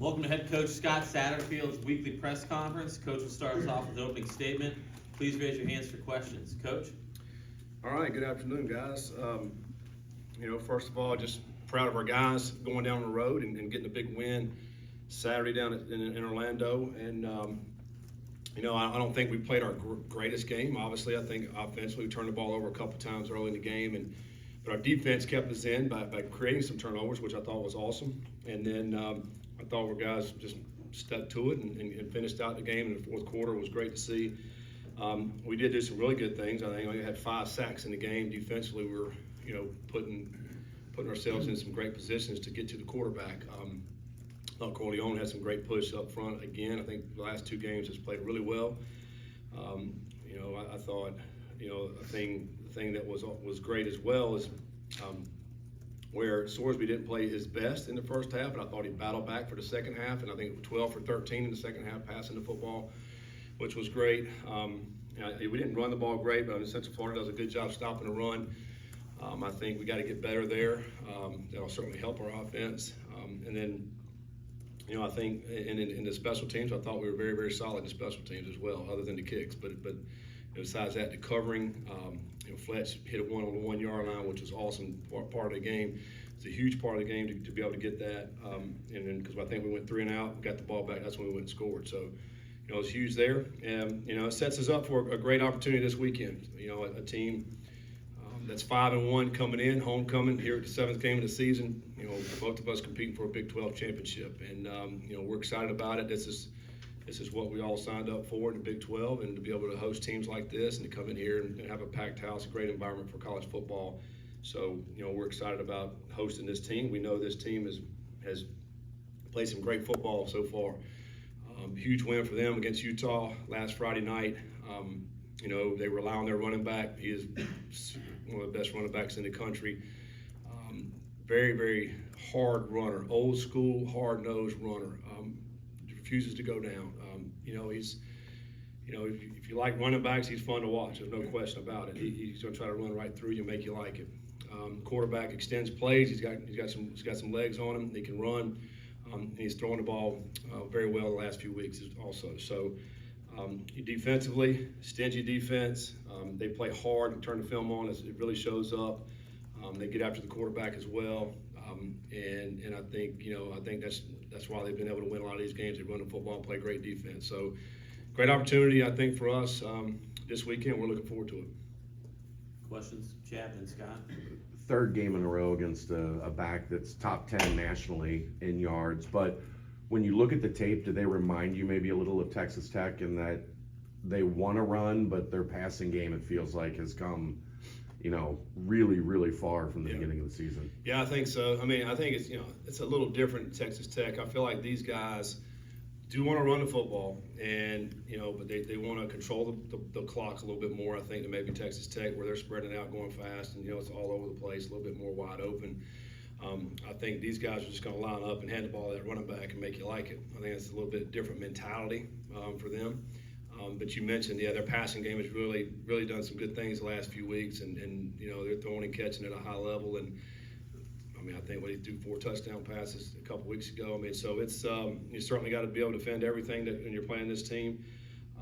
Welcome to Head Coach Scott Satterfield's weekly press conference. Coach will start us off with an opening statement. Please raise your hands for questions. Coach? All right, good afternoon, guys. First of all, just proud of our guys going down the road and getting a big win Saturday down in Orlando. And, I don't think we played our greatest game. Obviously, I think offensively we turned the ball over a couple times early in the game, but our defense kept us in by creating some turnovers, which I thought was awesome. And then I thought our guys just stuck to it and finished out the game in the fourth quarter. It was great to see. We did do some really good things. I think we had 5 sacks in the game. Defensively, we were, putting ourselves in some great positions to get to the quarterback. Corleone had some great push up front again. I think the last 2 games has played really well. I thought, the thing that was great as well is where Sorsby didn't play his best in the first half, and I thought he battled back for the second half, and I think 12 for 13 in the second half passing the football, which was great. We didn't run the ball great, but Central Florida does a good job stopping the run. I think we got to get better there. That'll certainly help our offense. And then, I think in the special teams, I thought we were very, very solid in the special teams as well, other than the kicks. But besides that, the covering, Fletch hit a 1 on the 1 yard line, which was awesome part of the game. It's a huge part of the game to be able to get that. And then because I think we went 3 and out, got the ball back, that's when we went and scored. So, it was huge there. And, it sets us up for a great opportunity this weekend. A team that's 5-1 coming in, homecoming here at the 7th game of the season. Both of us competing for a Big 12 championship. And, we're excited about it. This is what we all signed up for in the Big 12, and to be able to host teams like this and to come in here and have a packed house, a great environment for college football. So, we're excited about hosting this team. We know this team has played some great football so far. Huge win for them against Utah last Friday night. They rely on their running back. He is one of the best running backs in the country. Very, very hard runner, old school, hard-nosed runner. Refuses to go down. If you like running backs, he's fun to watch. There's no question about it. He's going to try to run right through you, make you like it. Quarterback extends plays. He's got some legs on him. He can run. He's throwing the ball very well the last few weeks also. So defensively, stingy defense. They play hard and turn the film on. It really shows up. They get after the quarterback as well. And I think that's why they've been able to win a lot of these games. They run the football and play great defense. So great opportunity, I think, for us this weekend. We're looking forward to it. Questions? Chad and Scott? 3rd game in a row against a back that's top 10 nationally in yards. But when you look at the tape, do they remind you maybe a little of Texas Tech in that they want to run, but their passing game, it feels like, has come, really, really far from the beginning of the season? Yeah, I think so. I think it's a little different in Texas Tech. I feel like these guys do want to run the football, and but they want to control the clock a little bit more, I think, than maybe Texas Tech, where they're spreading out, going fast, and it's all over the place, a little bit more wide open. I think these guys are just going to line up and hand the ball to that running back and make you like it. I think it's a little bit different mentality for them. But you mentioned, their passing game has really, really done some good things the last few weeks, and they're throwing and catching at a high level. And I think they threw 4 touchdown passes a couple weeks ago. So it's you certainly got to be able to defend everything when you're playing this team.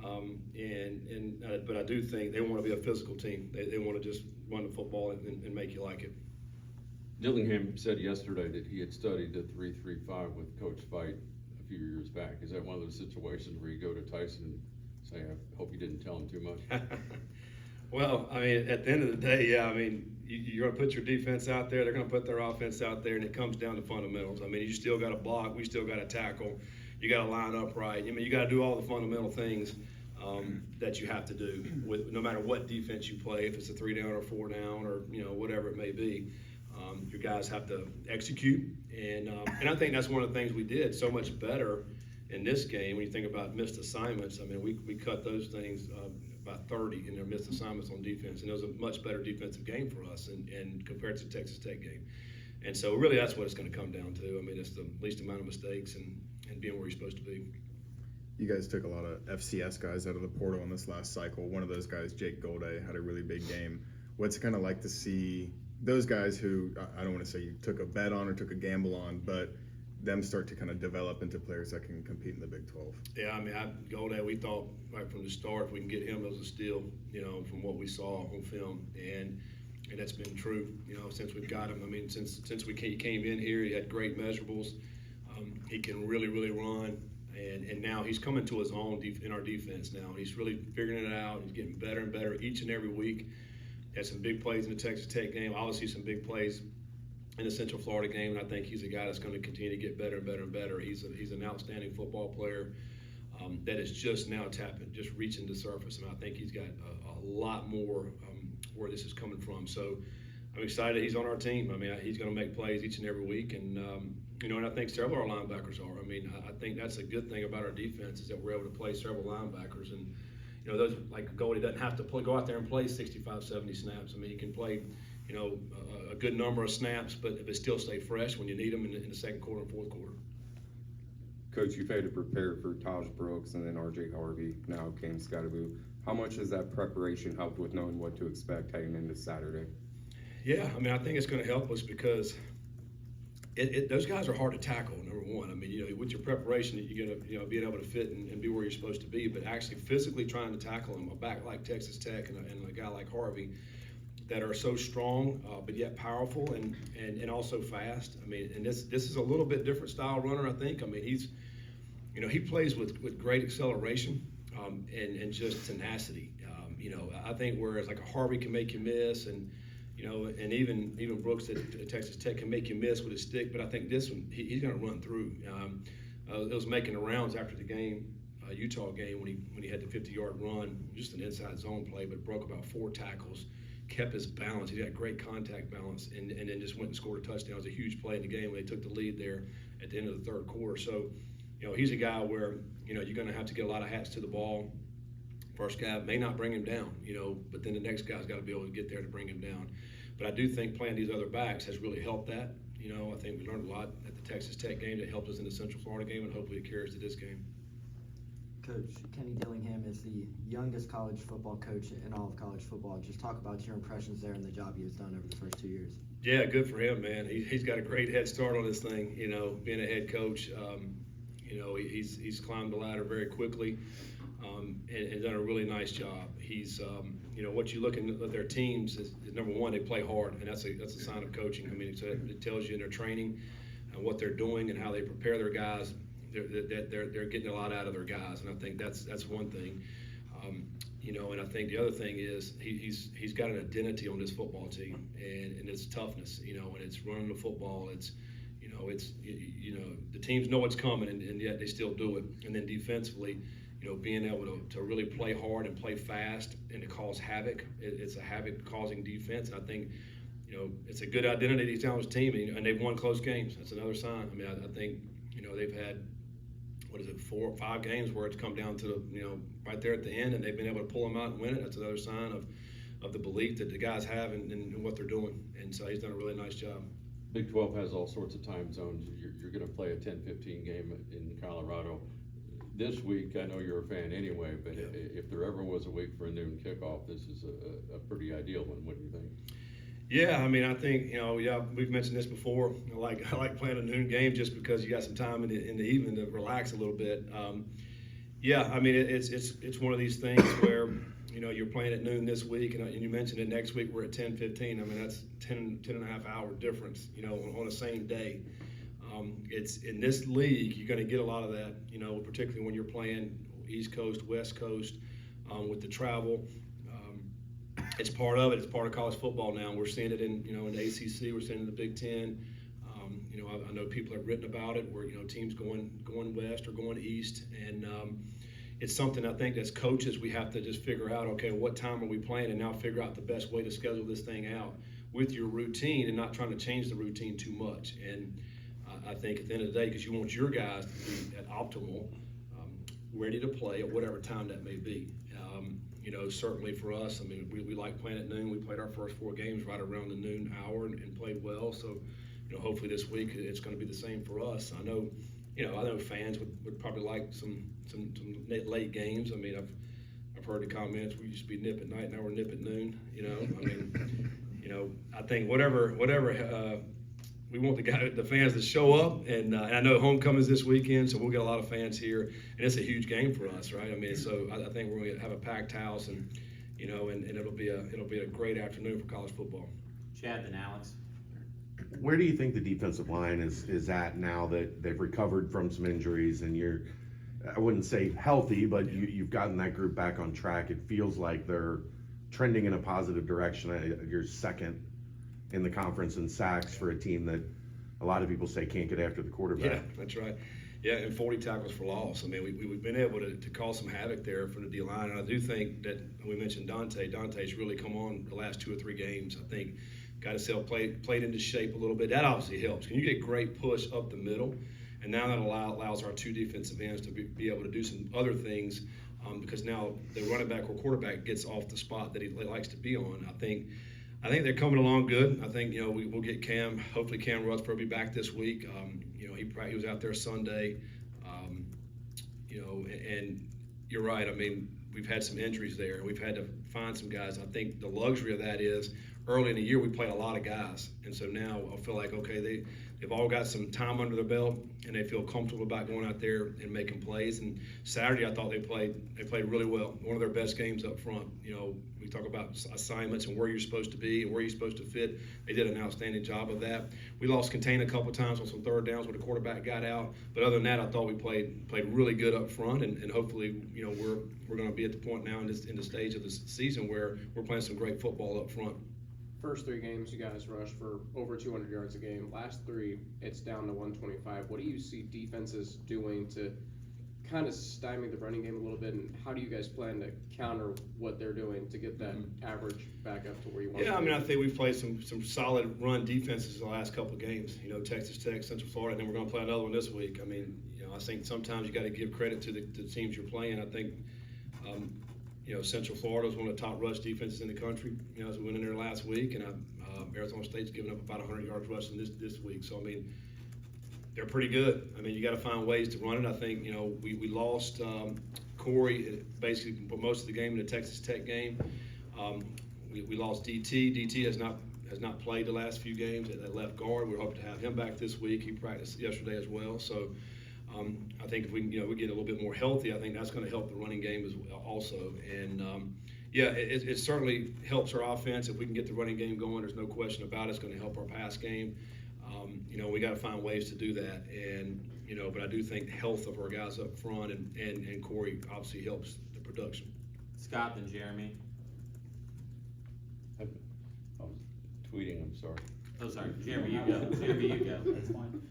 But I do think they want to be a physical team. They want to just run the football and make you like it. Dillingham said yesterday that he had studied the 3-3-5 with Coach Veit a few years back. Is that one of those situations where you go to Tyson and say, I hope you didn't tell him too much? Well, at the end of the day, you're going to put your defense out there. They're going to put their offense out there, and it comes down to fundamentals. You still got to block. We still got to tackle. You got to line up right. You got to do all the fundamental things that you have to do no matter what defense you play, if it's a 3 down or 4 down or whatever it may be. Your guys have to execute, and I think that's one of the things we did so much better in this game. When you think about missed assignments, we cut those things about 30 in their missed assignments on defense, and it was a much better defensive game for us and compared to the Texas Tech game. And so really that's what it's going to come down to. It's the least amount of mistakes and being where you're supposed to be. You guys took a lot of FCS guys out of the portal in this last cycle. One of those guys, Jake Golday, had a really big game. What's it kind of like to see those guys who, I don't want to say you took a bet on or took a gamble on, but them start to kind of develop into players that can compete in the Big 12? Yeah, I mean, Golday, we thought right from the start we can get him as a steal, from what we saw on film, and that's been true, since we've got him. I mean, since he came in here, he had great measurables. He can really, really run, and now he's coming to his own in our defense now. He's really figuring it out. He's getting better and better each and every week. He had some big plays in the Texas Tech game. Obviously, some big plays in the Central Florida game, and I think he's a guy that's going to continue to get better and better and better. He's an outstanding football player that is just now just reaching the surface, and I think he's got a lot more where this is coming from. So I'm excited he's on our team. I mean, he's going to make plays each and every week, and and I think several of our linebackers are. I mean, I think that's a good thing about our defense is that we're able to play several linebackers, and those like Goldie doesn't have to go out there and play 65, 70 snaps. I mean, he can play a good number of snaps, but still stay fresh when you need them in the second quarter and fourth quarter. Coach, you've had to prepare for Taj Brooks and then RJ Harvey, now Cam Scottaboo. How much has that preparation helped with knowing what to expect heading into Saturday? Yeah, I mean, I think it's going to help us because those guys are hard to tackle, number one. I mean, with your preparation, you're going to being able to fit and be where you're supposed to be, but actually physically trying to tackle them, a back like Texas Tech and a guy like Harvey, that are so strong, but yet powerful and also fast. I mean, and this is a little bit different style runner, I think. I mean, he plays with great acceleration and just tenacity. I think whereas like a Harvey can make you miss, and and even Brooks at Texas Tech can make you miss with his stick, but I think this one he's going to run through. It was making the rounds after the game, Utah game, when he had the 50-yard run, just an inside zone play, but broke about 4 tackles. Kept his balance. He got great contact balance, and then just went and scored a touchdown. It was a huge play in the game when they took the lead there at the end of the third quarter. So, he's a guy where, you're going to have to get a lot of hats to the ball. First guy may not bring him down, but then the next guy's got to be able to get there to bring him down. But I do think playing these other backs has really helped that. I think we learned a lot at the Texas Tech game that helped us in the Central Florida game, and hopefully it carries to this game. Coach Kenny Dillingham is the youngest college football coach in all of college football. Just talk about your impressions there and the job he has done over the first 2 years. Yeah, good for him, man. He's got a great head start on this thing, being a head coach. He's climbed the ladder very quickly and done a really nice job. He's, what you look at their teams is number one, they play hard, and that's a sign of coaching. I mean, it tells you in their training and what they're doing and how they prepare their guys. They're getting a lot out of their guys, and I think that's one thing. And I think the other thing is he's got an identity on this football team, and it's toughness, and it's running the football. It's the teams know what's coming, and yet they still do it. And then defensively, being able to really play hard and play fast and to cause havoc. It's a havoc-causing defense, and I think it's a good identity to his team, and they've won close games. That's another sign. I mean, I think they've had 4 or 5 games where it's come down to right there at the end, and they've been able to pull them out and win it. That's another sign of the belief that the guys have in what they're doing, and so he's done a really nice job. Big 12 has all sorts of time zones. You're going to play a 10-15 game in Colorado. This week, I know you're a fan anyway, but yeah. If there ever was a week for a noon kickoff, this is a pretty ideal one. What do you think? Yeah, I mean, I think we've mentioned this before. I like playing a noon game just because you got some time in the evening to relax a little bit. Yeah, I mean, it's one of these things where you're playing at noon this week, and you mentioned it next week we're at 10:15. I mean, that's 10 and a half hour difference, on the same day. It's in this league, you're going to get a lot of that, particularly when you're playing East Coast, West Coast, with the travel. It's part of it. It's part of college football now. We're seeing it in the ACC. We're seeing it in the Big Ten. I know people have written about it where teams going west or going east, and it's something I think as coaches we have to just figure out. Okay, what time are we playing, and now figure out the best way to schedule this thing out with your routine and not trying to change the routine too much. And I think at the end of the day, because you want your guys to be at optimal, ready to play at whatever time that may be. Certainly for us, I mean, we like playing at noon. We played our first 4 games right around the noon hour and played well. So, hopefully this week it's going to be the same for us. I know fans would probably like some late games. I mean, I've heard the comments. We used to be nip at night, now we're nip at noon. I mean, I think whatever we want the fans to show up, and I know homecoming's this weekend, so we'll get a lot of fans here, and it's a huge game for us, right? I mean, so I think we're going to have a packed house, and and it'll be a great afternoon for college football. Chad, then Alex. Where do you think the defensive line is at now that they've recovered from some injuries and you're, I wouldn't say healthy, but you've gotten that group back on track? It feels like they're trending in a positive direction. You're second in the conference in sacks for a team that a lot of people say can't get after the quarterback. Yeah, that's right. Yeah, and 40 tackles for loss. I mean, we've been able to cause some havoc there for the D-line, and I do think that we mentioned Dante. Dante's really come on the last 2 or 3 games. I think got himself played into shape a little bit. That obviously helps. When you get great push up the middle, and now that allows our 2 defensive ends to be able to do some other things, because now the running back or quarterback gets off the spot that he likes to be on. I think they're coming along good. I think we'll get Cam. Hopefully Cam Rutherford will be back this week. He was out there Sunday. And you're right. I mean, we've had some injuries there. We've had to find some guys. I think the luxury of that is early in the year we played a lot of guys, and so now I feel like they've all got some time under their belt and they feel comfortable about going out there and making plays. And Saturday I thought they played really well. One of their best games up front. We talk about assignments and where you're supposed to be and where you're supposed to fit. They did an outstanding job of that. We lost contain a couple times on some third downs where the quarterback got out, but other than that I thought we played really good up front, and hopefully we're going to be at the point now in the stage of the season where we're playing some great football up front. First 3 games, you guys rushed for over 200 yards a game. Last 3, it's down to 125. What do you see defenses doing to kind of stymie the running game a little bit, and how do you guys plan to counter what they're doing to get that average back up to where you want it to be? Yeah, I mean, I think we've played some solid run defenses the last couple of games. Texas Tech, Central Florida, and then we're going to play another one this week. I mean, I think sometimes you got to give credit to the teams you're playing. I think Central Florida is one of the top rush defenses in the country. As we went in there last week, and Arizona State's given up about 100 yards rushing this week. So I mean, they're pretty good. I mean, you got to find ways to run it. I think we lost Corey basically for most of the game in the Texas Tech game. We lost DT. DT has not played the last few games at left guard. We're hoping to have him back this week. He practiced yesterday as well. So. I think if we get a little bit more healthy, I think that's going to help the running game as well also. And it certainly helps our offense if we can get the running game going. There's no question about it. It's going to help our pass game. We got to find ways to do that. And but I do think the health of our guys up front and Corey obviously helps the production. Scott, then Jeremy. I was tweeting, I'm sorry. Oh, sorry, Jeremy, you go. Jeremy, you go. That's fine.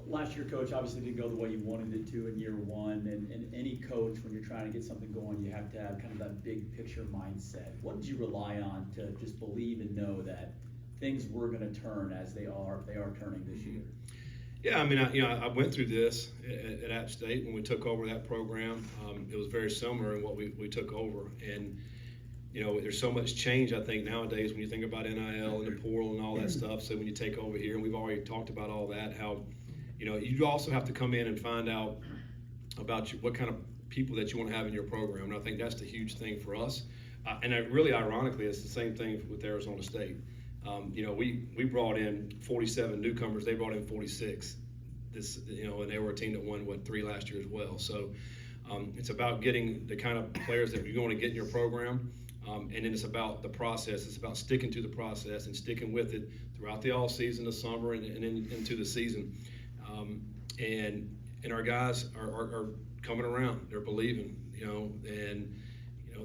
Last year, Coach, obviously didn't go the way you wanted it to in year 1, and any coach, when you're trying to get something going, you have to have kind of that big picture mindset. What did you rely on to just believe and know that things were going to turn as they are turning this year? Yeah, I mean, I went through this at App State when we took over that program. It was very similar in what we took over, and there's so much change, I think, nowadays when you think about NIL and the portal and all that stuff. So when you take over here, and we've already talked about all that, how you also have to come in and find out about what kind of people that you want to have in your program. And I think that's the huge thing for us. And really, ironically, it's the same thing with Arizona State. We brought in 47 newcomers. They brought in 46. And they were a team that won 3 last year as well. So it's about getting the kind of players that you're going to get in your program. And then it's about the process. It's about sticking to the process and sticking with it throughout the all season, the summer, and into the season. And our guys are coming around. They're believing, and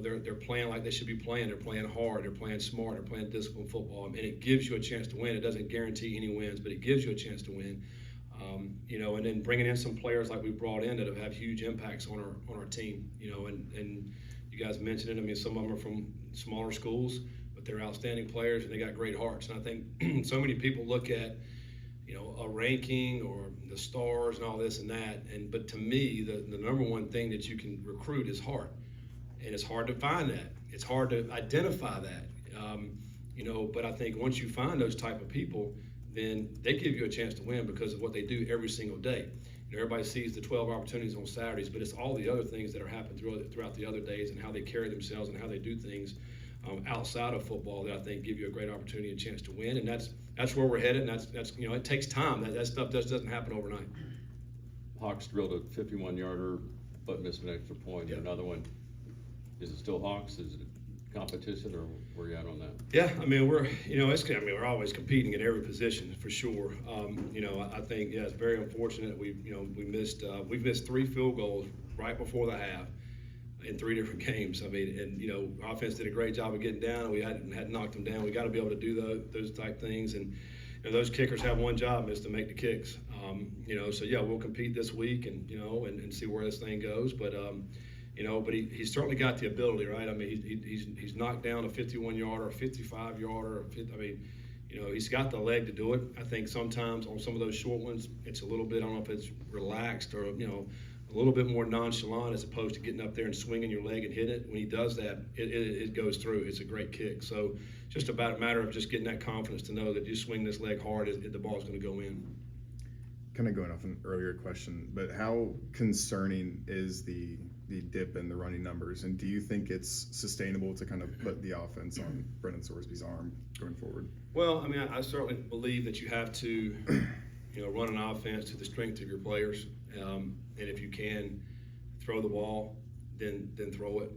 they're playing like they should be playing. They're playing hard. They're playing smart. They're playing disciplined football, and it gives you a chance to win. It doesn't guarantee any wins, but it gives you a chance to win. And then bringing in some players like we brought in that have huge impacts on our team. And you guys mentioned it. I mean, some of them are from smaller schools, but they're outstanding players and they got great hearts. And I think so many people look at a ranking or the stars and all this and that. But to me, the number one thing that you can recruit is heart. And it's hard to find that. It's hard to identify that. But I think once you find those type of people, then they give you a chance to win because of what they do every single day. Everybody sees the 12 opportunities on Saturdays, but it's all the other things that are happening throughout the other days and how they carry themselves and how they do things outside of football that I think give you a great opportunity and chance to win. And that's that's where we're headed, and that's it takes time. That stuff just doesn't happen overnight. Hawks drilled a 51-yarder, but missed an extra point. Yeah. Another one. Is it still Hawks? Is it competition, or where you at on that? Yeah, I mean we're always competing at every position for sure. I think it's very unfortunate we've missed 3 field goals right before the half in 3 different games. I mean, and our offense did a great job of getting down, and we hadn't knocked them down. We got to be able to do those type things, and those kickers have one job, is to make the kicks. So yeah, we'll compete this week, and and see where this thing goes, but. But he's certainly got the ability, right? I mean, he's knocked down a 51-yarder, a 55-yarder. He's got the leg to do it. I think sometimes on some of those short ones, it's a little bit, I don't know if it's relaxed or, a little bit more nonchalant as opposed to getting up there and swinging your leg and hit it. When he does that, it goes through. It's a great kick. So just about a matter of just getting that confidence to know that you swing this leg hard, the ball's going to go in. Kind of going off an earlier question, but how concerning is the dip in the running numbers, and do you think it's sustainable to kind of put the offense on Brendan Sorsby's arm going forward? Well, I mean, I certainly believe that you have to, run an offense to the strength of your players, and if you can throw the ball, then throw it.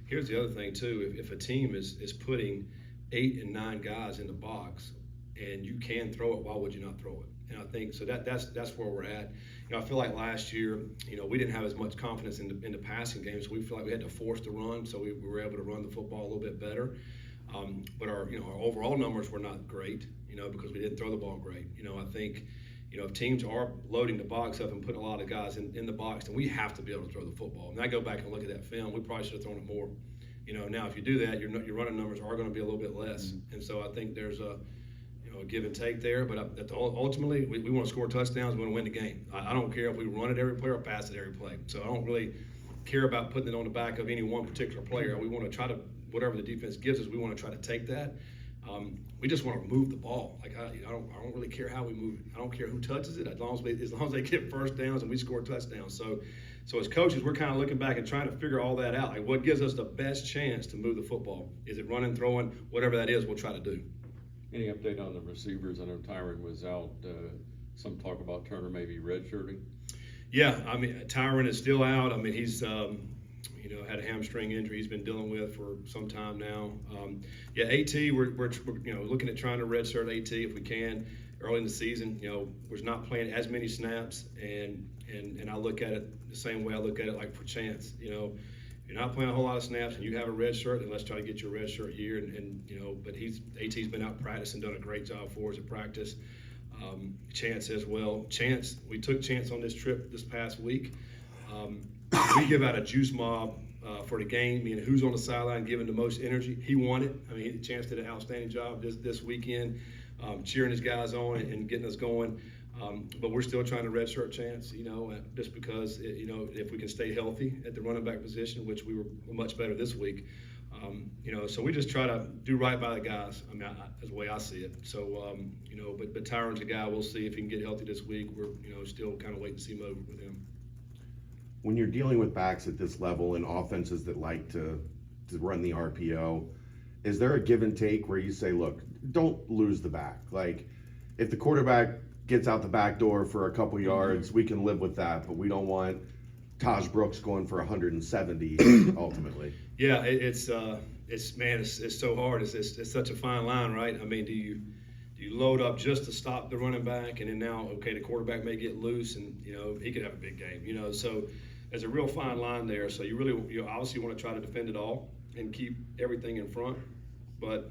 Here's the other thing too: if a team is putting 8 and 9 guys in the box, and you can throw it, why would you not throw it? And I think so that's where we're at. I feel like last year, we didn't have as much confidence in the passing game, so we feel like we had to force the run, so we were able to run the football a little bit better. But our overall numbers were not great, because we didn't throw the ball great. I think, if teams are loading the box up and putting a lot of guys in the box, then we have to be able to throw the football. And I go back and look at that film, we probably should have thrown it more. Now if you do that, your running numbers are going to be a little bit less. Mm-hmm. And so I think there's a give and take there, but ultimately we want to score touchdowns. We want to win the game. I don't care if we run it every play or pass it every play. So I don't really care about putting it on the back of any one particular player. We want to try to, whatever the defense gives us, we want to try to take that. We just want to move the ball. Like I don't really care how we move it. I don't care who touches it, as long as they get first downs and we score touchdowns. So as coaches, we're kind of looking back and trying to figure all that out. Like what gives us the best chance to move the football? Is it running, throwing, whatever that is, we'll try to do. Any update on the receivers? I know Tyron was out. Some talk about Turner maybe redshirting. Yeah, I mean Tyron is still out. I mean he's had a hamstring injury he's been dealing with for some time now. AT we're looking at trying to redshirt AT if we can early in the season. We're not playing as many snaps, and I look at it the same way I look at it like for Chance. You're not playing a whole lot of snaps and you have a red shirt, then let's try to get you a red shirt year. But AT's been out practicing, done a great job for us at practice. Chance as well. We took Chance on this trip this past week. We give out a juice mob for the game, meaning who's on the sideline giving the most energy. He won it. I mean, Chance did an outstanding job this weekend, cheering his guys on and getting us going. But we're still trying to redshirt Chance, just because, if we can stay healthy at the running back position, which we were much better this week. So we just try to do right by the guys. I mean, that's the way I see it. So, but Tyron's a guy. We'll see if he can get healthy this week. We're, still kind of waiting to see mode with him. When you're dealing with backs at this level and offenses that like to run the RPO, is there a give and take where you say, look, don't lose the back? Like, if the quarterback gets out the back door for a couple yards, we can live with that, but we don't want Taj Brooks going for 170 ultimately. Yeah, it's so hard. It's such a fine line, right? I mean, do you load up just to stop the running back, and then now, okay, the quarterback may get loose, and he could have a big game. So there's a real fine line there. So you obviously want to try to defend it all and keep everything in front, but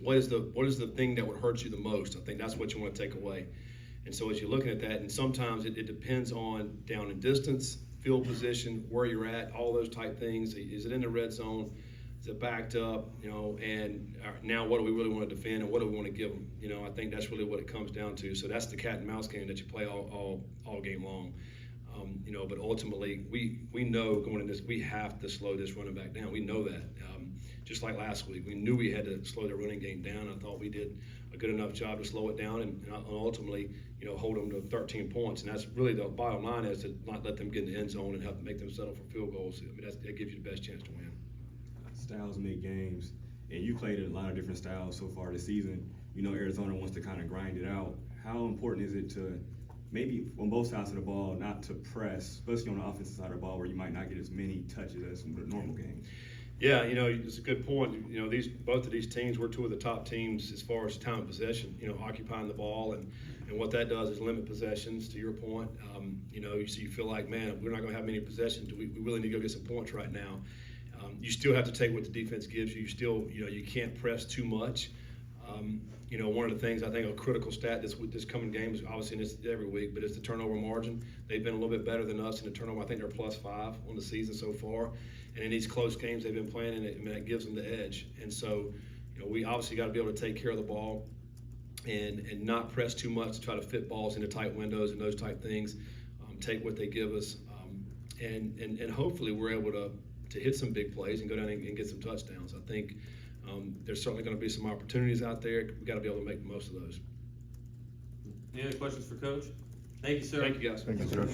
what is the thing that would hurt you the most? I think that's what you want to take away. And so as you're looking at that, and sometimes it depends on down and distance, field position, where you're at, all those type things. Is it in the red zone? Is it backed up? And now what do we really want to defend, and what do we want to give them? I think that's really what it comes down to. So that's the cat and mouse game that you play all game long. But ultimately, we know going into this, we have to slow this running back down. We know that. Just like last week, we knew we had to slow the running game down. I thought we did a good enough job to slow it down and ultimately, hold them to 13 points. And that's really the bottom line, is to not let them get in the end zone and have to make them settle for field goals. I mean, that gives you the best chance to win. Styles make games, and you played a lot of different styles so far this season. Arizona wants to kind of grind it out. How important is it to maybe on both sides of the ball not to press, especially on the offensive side of the ball where you might not get as many touches as in the normal game? Yeah, it's a good point. Both of these teams, we're two of the top teams as far as time of possession, occupying the ball, and what that does is limit possessions, to your point. You feel like, man, we're not going to have many possessions. We really need to go get some points right now. You still have to take what the defense gives you. You still, you can't press too much. One of the things I think a critical stat this coming game is obviously this every week, but it's the turnover margin. They've been a little bit better than us in the turnover. I think they're +5 on the season so far. And in these close games they've been playing, and that gives them the edge. And so, we obviously got to be able to take care of the ball and not press too much to try to fit balls into tight windows and those type things. Take what they give us, and hopefully we're able to hit some big plays and go down and get some touchdowns. I think there's certainly going to be some opportunities out there. We've got to be able to make the most of those. Any other questions for Coach? Thank you, sir. Thank you, guys. Thank you, sir.